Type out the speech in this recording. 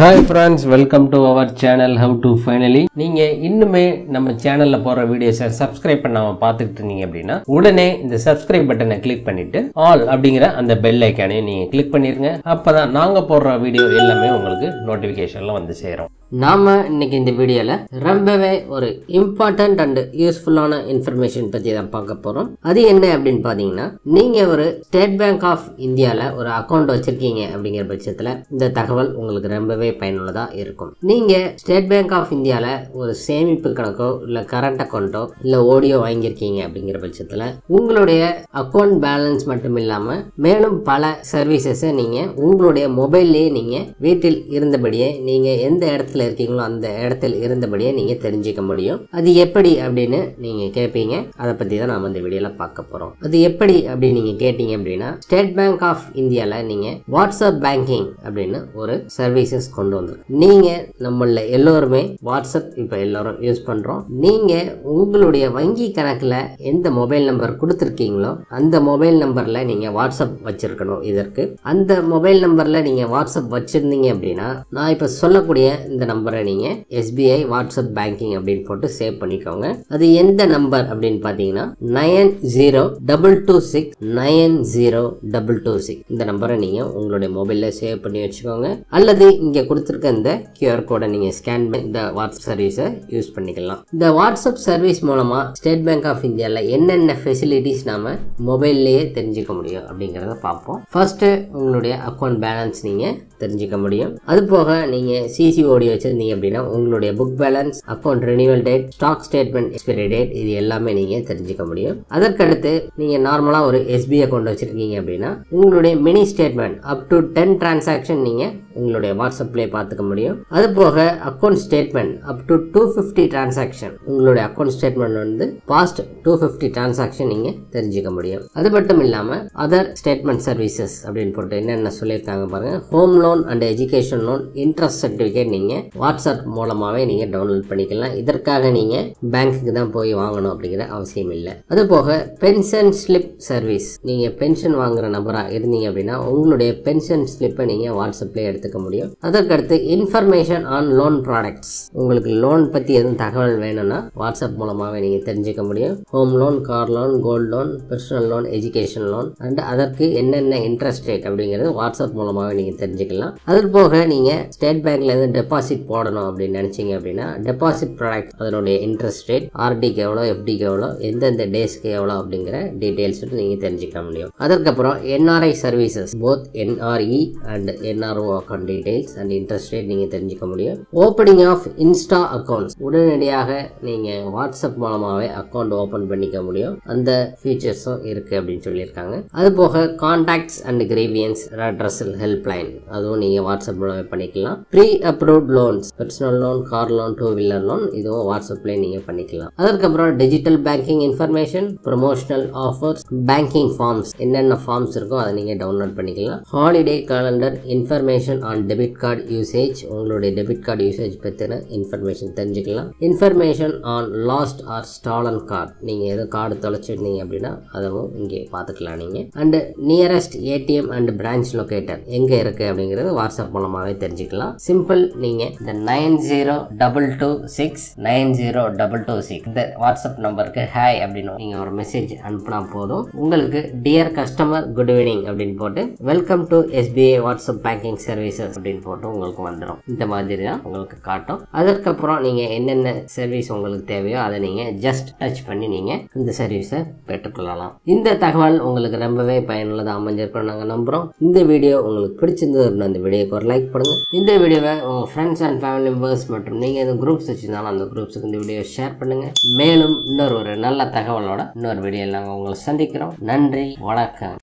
Hi friends, welcome to our channel HowToFinally. நீங்க இன்னுமே நம்ம சேனல்ல போற வீடியோஸை சப்ஸ்கிரைப் பண்ணாம பார்த்துட்டு இருந்தீங்க அப்படினா உடனே இந்த சப்ஸ்கிரைப் பட்டனை கிளிக் பண்ணிட்டு ஆல் அப்படிங்கற அந்த பெல் ஐகானை நீங்க கிளிக் பண்ணிருங்க. அப்பதான் நாங்க போடுற வீடியோ எல்லாமே உங்களுக்கு நோட்டிபிகேஷன்ல வந்து சேரும். நாம இன்னைக்கு இந்த வீடியோல ரொம்பவே ஒரு இம்பார்ட்டன்ட் அண்ட் யூஸ்ஃபுல்லான இன்ஃபர்மேஷன் பத்தி தான் பார்க்க போறோம். அது என்ன அப்படின்னு பாத்தீங்கன்னா, நீங்க ஒரு ஸ்டேட் பேங்க் ஆஃப் இந்தியால ஒரு அக்கவுண்ட் வச்சிருக்கீங்க அப்படிங்கிற பட்சத்துல இந்த தகவல் உங்களுக்கு ரொம்பவே பயனுள்ளதா இருக்கும். நீங்க ஸ்டேட் பேங்க் ஆஃப் இந்தியால ஒரு சேமிப்பு கணக்கோ இல்ல கரண்ட் அக்கௌண்ட்டோ இல்ல ஓடியோ வாங்கியிருக்கீங்க அப்படிங்கிற பட்சத்துல உங்களுடைய அக்கௌண்ட் பேலன்ஸ் மட்டும் இல்லாம மேலும் பல சர்வீசஸை நீங்க உங்களுடைய மொபைல்லேயே நீங்க வீட்டில் இருந்தபடியே நீங்க எந்த இடத்துல இருக்கீங்களோ அந்த இடத்தில் இருந்தபடியே நீங்க தெரிஞ்சுக்க முடியும். அது எப்படி அப்படின்னு நீங்க கேட்பீங்க. அதை பத்தி தான் நாம இந்த வீடியோல பார்க்க போறோம். அது எப்படி அப்படின்னு நீங்க கேட்டீங்க அப்படின்னா, ஸ்டேட் பேங்க் ஆஃப் இந்தியால நீங்க வாட்ஸ்அப் பேங்கிங் அப்படின்னு ஒரு சர்வீசஸ் கொண்டு வந்திருக்கு. நீங்க நம்மள எல்லோருமே வாட்ஸ்அப் இப்ப எல்லாரும் யூஸ் பண்றோம். நீங்க உங்களுடைய வங்கி கணக்குல எந்த மொபைல் நம்பர் கொடுத்திருக்கீங்களோ அந்த மொபைல் நம்பர்ல நீங்க வாட்ஸ்அப் வச்சிருக்கணும். இதற்கு அந்த மொபைல் நம்பர்ல நீங்க வாட்ஸ்அப் வச்சிருந்தீங்க அப்படின்னா, நான் இப்ப சொல்லக்கூடிய இந்த நம்பரை நீங்க SBI வாட்ஸ்அப் பேங்கிங் அப்படின்னு போட்டு சேவ் பண்ணிக்கோங்க. அது எந்த நம்பர் அப்படின்னு பாத்தீங்கன்னா 9022690226 இந்த நம்பரை நீங்க உங்களுடைய மொபைல்ல சேவ் பண்ணி வச்சுக்கோங்க. அல்லது இங்க கொடுத்திருக்க இந்த QR கோடை நீங்க ஸ்கேன் பண்ணி இந்த வாட்ஸ்அப் சர்வீஸை யூஸ் பண்ணிக்கலாம். இந்த வாட்ஸ்அப் சர்வீஸ் மூலமா ஸ்டேட் பேங்க் ஆஃப் இந்தியால என்னென்ன ஃபெசிலிட்டிஸ் நாம மொபைல்லேயே தெரிஞ்சுக்க முடியும் அப்படிங்கறத பார்ப்போம். ஃபர்ஸ்ட் உங்களுடைய அக்கௌண்ட் பேலன்ஸ் நீங்க தெரிஞ்சுக்க முடியும். அது போக நீங்க CCOD வச்சிருந்தீங்க அப்படின்னா உங்களுடைய book balance, account renewal date, stock statement expiry date இது எல்லாமே நீங்க தெரிஞ்சுக்க முடியும். அதற்கடுத்து நீங்க நார்மலா ஒரு SBI அக்கௌண்ட் வச்சிருக்கீங்க அப்படின்னா உங்களுடைய mini statement up to 10 transaction நீங்க உங்களுடைய வாட்ஸ்அப்லேயே பார்த்துக்க முடியும். அது போக account statement up to 250 transaction உங்களுடைய அக்கௌண்ட் ஸ்டேட்மெண்ட் வந்து பாஸ்ட் 250 டிரான்சாக்ஷன் நீங்க தெரிஞ்சுக்க முடியும். அது மட்டும் இல்லாம அதர் ஸ்டேட்மெண்ட் சர்வீசஸ் அப்படின்னு போட்டு என்னென்ன சொல்லியிருக்காங்க பாருங்க. Home loan and education loan interest certificate நீங்க வாட்ஸ்அப் மூலமாவே நீங்க டவுன்லோட் பண்ணிக்கலாம். இதற்காக நீங்க பேங்க்குக்கு தான் போய் வாங்கணும் அப்படிங்கிற அவசியம் இல்லை. அது போக பென்ஷன் ஸ்லிப் சர்வீஸ், நீங்க பென்ஷன் வாங்குற நபரா இருந்தீங்க அப்படின்னா உங்களுடைய பென்ஷன் ஸ்லிப்பை நீங்க வாட்ஸ்அப்ல எடுத்துக்க முடியும். அதற்கடுத்து இன்ஃபர்மேஷன் ஆன் லோன் ப்ராடக்ட்ஸ், உங்களுக்கு லோன் பத்தி எதுவும் தகவல் வேணும்னா வாட்ஸ்அப் மூலமாவே நீங்க தெரிஞ்சுக்க முடியும். Home loan, car loan, gold loan, personal loan, education loan and அதற்கு என்னென்ன இன்ட்ரெஸ்ட் ரேட் அப்படிங்கிறது வாட்ஸ்அப் மூலமாவே நீங்க தெரிஞ்சுக்கலாம். அது போக நீங்க ஸ்டேட் பேங்க்ல இருந்து டெபாசிட் போடணும் அப்படின்னு நினைச்சீங்க அப்படின்னா டெபாசிட் ப்ராடக்ட் அதனுடைய இன்ட்ரெஸ்ட் ரேட், RDக்கு எவ்வளோ, FDக்கு எவ்வளோ, எந்தெந்த டேஸ்க்கு எவ்வளோ அப்படிங்கிற டீடைல்ஸ் நீங்க தெரிஞ்சுக்க முடியும். அதற்கப்புறம் NRI services, both NRE and NRO account details and interest rate நீங்க தெரிஞ்சுக்க முடியும். ஓப்பனிங் ஆஃப் இன்ஸ்டா அக்கௌண்ட்ஸ், உடனடியாக நீங்க வாட்ஸ்அப் மூலமாவே அக்கௌண்ட் ஓபன் பண்ணிக்க முடியும். அந்த ஃபீச்சர்ஸும் இருக்கு அப்படின்னு சொல்லியிருக்காங்க. அது போக contacts and grievance redressal helpline, அதுவும் நீங்க வாட்ஸ்அப் மூலமே பண்ணிக்கலாம். Pre approved loans, personal loan, car loan, 2 wheeler loan இதுவும் வாட்ஸ்அப்ல நீங்க பண்ணிக்கலாம். அதற்கப்புறம் digital banking information, promotional offers, banking forms, என்னென்ன ஃபார்ம்ஸ் இருக்கோ அதை நீங்க டவுன்லோட் பண்ணிக்கலாம். Holiday calendar, information on debit card usage, உங்களுடைய டெபிட் கார்டு யூசேஜ் பத்தின இன்ஃபர்மேஷன் தெரிஞ்சுக்கலாம். Information on lost or stolen card, நீங்க ஏதோ கார்டு தொலைச்சிருந்தீங்க அப்படின்னா அதுவும் இங்கே பார்த்துக்கலாம் நீங்க. And nearest ATM and branch locator எங்க இருக்கு அப்படிங்கறது வாட்ஸ்அப் மூலமாவே தெரிஞ்சுக்கலாம். சிம்பிள், நீங்க இந்த 9022690226 இந்த வாட்ஸ்அப் நம்பருக்கு ஹாய் அப்படின்னு நீங்க ஒரு மெசேஜ் அனுப்புனா போதும். உங்களுக்கு டியர் கஸ்டமர் குட் ஈவினிங் அப்படின்னு போட்டு welcome to SBI WhatsApp banking services அப்படின்னு போட்டு உங்களுக்கு வந்துடும். இந்த மாதிரி தான் உங்களுக்கு காட்டும். அதற்கப்புறம் நீங்க என்னென்ன சர்வீஸ் உங்களுக்கு தேவையோ அதை நீங்க ஜஸ்ட் டச் பண்ணி நீங்க இந்த சர்வீஸை பெற்றுக்கொள்ளலாம். இந்த தகவல் உங்களுக்கு ரொம்பவே பயனுள்ளதா அமைஞ்சிருக்கும் நாங்க நம்புறோம். இந்த வீடியோ உங்களுக்கு பிடிச்சிருந்தது அப்படின்னா இந்த வீடியோக்கு ஒரு லைக் பண்ணுங்க. இந்த வீடியோவை உங்க ஃப்ரெண்ட்ஸ் அண்ட் ஃபேமிலி மெம்பர்ஸ் மற்றும் நீங்க இந்த குரூப்ஸ் வச்சிருந்தாலும் அந்த குரூப்ஸுக்கு இந்த வீடியோ ஷேர் பண்ணுங்க. மேலும் இன்னொரு நல்ல தகவலோட இன்னொரு வீடியோ நாங்கள் உங்களை சந்திக்கிறோம். நன்றி, வணக்கம்.